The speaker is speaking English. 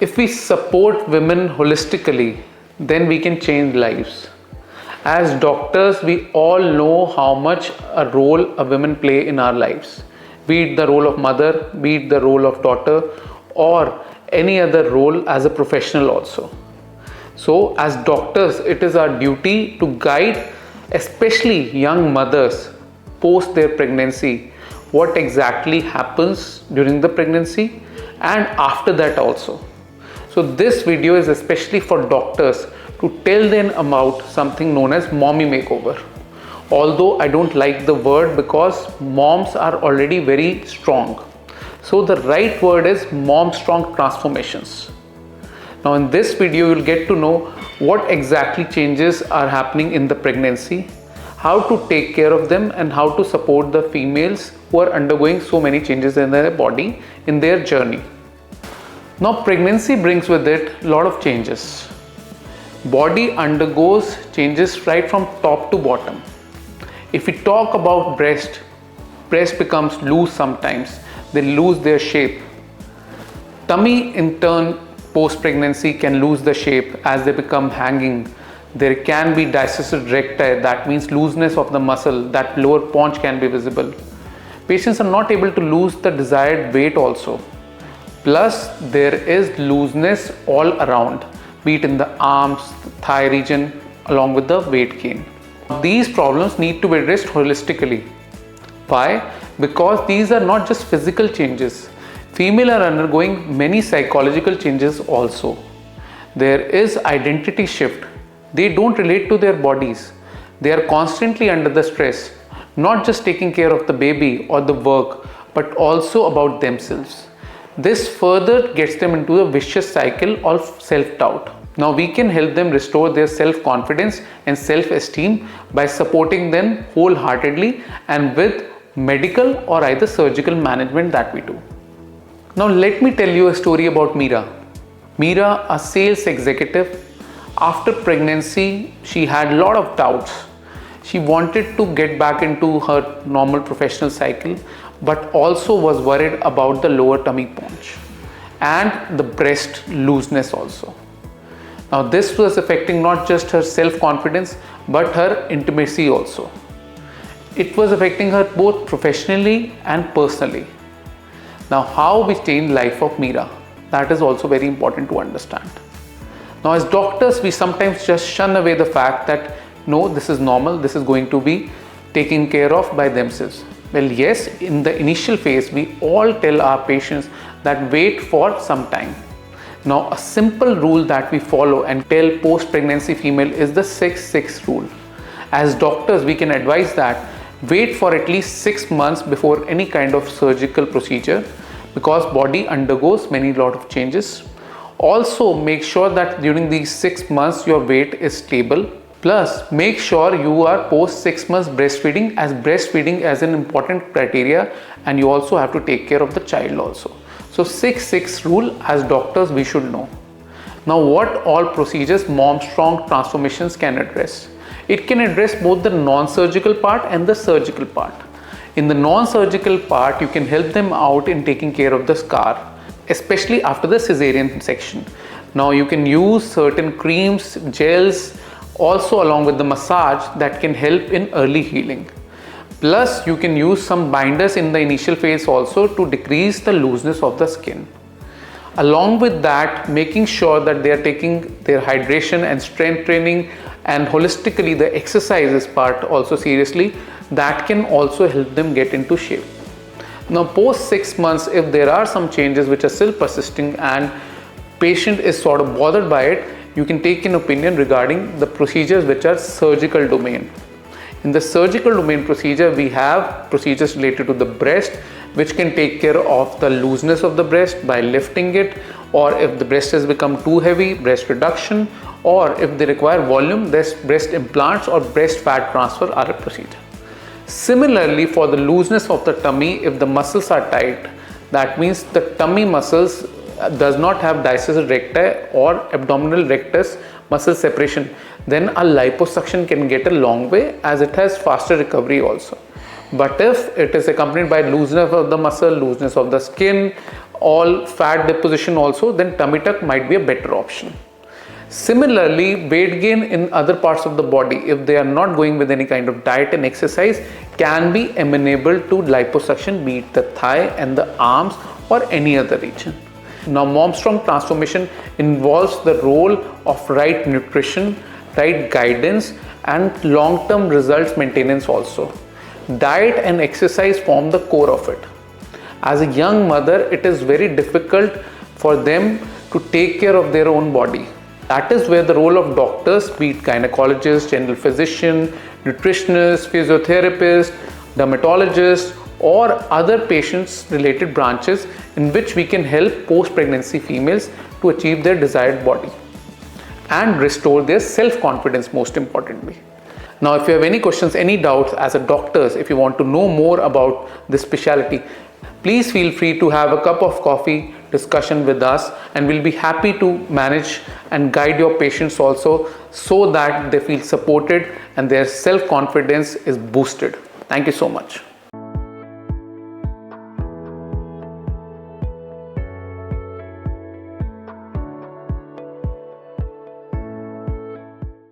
If we support women holistically, then we can change lives. As doctors, we all know how much a role a woman play in our lives, be it the role of mother, be it the role of daughter, or any other role as a professional also. So as doctors, it is our duty to guide especially young mothers post their pregnancy, what exactly happens during the pregnancy and after that also. So this video is especially for doctors to tell them about something known as mommy makeover. Although I don't like the word because moms are already very strong. So the right word is MomStrong Transformations. Now in this video, you'll get to know what exactly changes are happening in the pregnancy, how to take care of them and how to support the females who are undergoing so many changes in their body in their journey. Now pregnancy brings with it a lot of changes. Body undergoes changes right from top to bottom. If we talk about breast becomes loose sometimes, they lose their shape. Tummy in turn post-pregnancy can lose the shape as they become hanging. There can be discected recti, that means looseness of the muscle, that lower paunch can be visible. Patients are not able to lose the desired weight also. Plus there is looseness all around, be it in the arms, thigh region, along with the weight gain. These problems need to be addressed holistically. Why? Because these are not just physical changes. Females are undergoing many psychological changes also. There is identity shift. They don't relate to their bodies. They are constantly under the stress, not just taking care of the baby or the work, but also about themselves. This further gets them into a vicious cycle of self-doubt. Now we can help them restore their self-confidence and self-esteem by supporting them wholeheartedly and with medical or either surgical management that we do. Now let me tell you a story about Mera. Mera, a sales executive, after pregnancy, she had a lot of doubts. She wanted to get back into her normal professional cycle, but also was worried about the lower tummy paunch and the breast looseness also. Now this was affecting not just her self-confidence, but her intimacy also. It was affecting her both professionally and personally. Now how we change life of Mera, that is also very important to understand. Now as doctors, we sometimes just shun away the fact that no, this is normal, this is going to be taken care of by themselves. Well, yes, in the initial phase, we all tell our patients that wait for some time. Now a simple rule that we follow and tell post-pregnancy female is the 6-6 rule. As doctors, we can advise that wait for at least 6 months before any kind of surgical procedure because body undergoes many lot of changes. Also make sure that during these 6 months your weight is stable. Plus make sure you are post 6 months breastfeeding, as breastfeeding is an important criteria and you also have to take care of the child also. So 6-6 rule, as doctors we should know. Now what all procedures MomStrong Transformations can address? It can address both the non-surgical part and the surgical part. In the non-surgical part, you can help them out in taking care of the scar, especially after the cesarean section. Now you can use certain creams, gels, also along with the massage that can help in early healing. Plus you can use some binders in the initial phase also to decrease the looseness of the skin. Along with that, making sure that they are taking their hydration and strength training and holistically the exercises part also seriously, that can also help them get into shape. Now post 6 months, if there are some changes which are still persisting and patient is sort of bothered by it, you can take an opinion regarding the procedures which are surgical domain. In the surgical domain procedure, we have procedures related to the breast, which can take care of the looseness of the breast by lifting it, or if the breast has become too heavy, breast reduction, or if they require volume, breast implants or breast fat transfer are a procedure. Similarly, for the looseness of the tummy, if the muscles are tight, that means the tummy muscles does not have discected recti or abdominal rectus muscle separation, then a liposuction can get a long way as it has faster recovery also. But if it is accompanied by looseness of the muscle, looseness of the skin, all fat deposition also, then tummy tuck might be a better option. Similarly, weight gain in other parts of the body, if they are not going with any kind of diet and exercise, can be amenable to liposuction, be it the thigh and the arms or any other region. Now, MomStrong Transformation involves the role of right nutrition, right guidance, and long-term results maintenance also. Diet and exercise form the core of it. As a young mother, it is very difficult for them to take care of their own body. That is where the role of doctors, be it gynecologist, general physician, nutritionist, physiotherapist, dermatologist, or other patients related branches in which we can help post-pregnancy females to achieve their desired body and restore their self-confidence, most importantly. Now, if you have any questions, any doubts as a doctors, if you want to know more about this specialty, please feel free to have a cup of coffee discussion with us, and we'll be happy to manage and guide your patients also, so that they feel supported and their self-confidence is boosted. Thank you so much.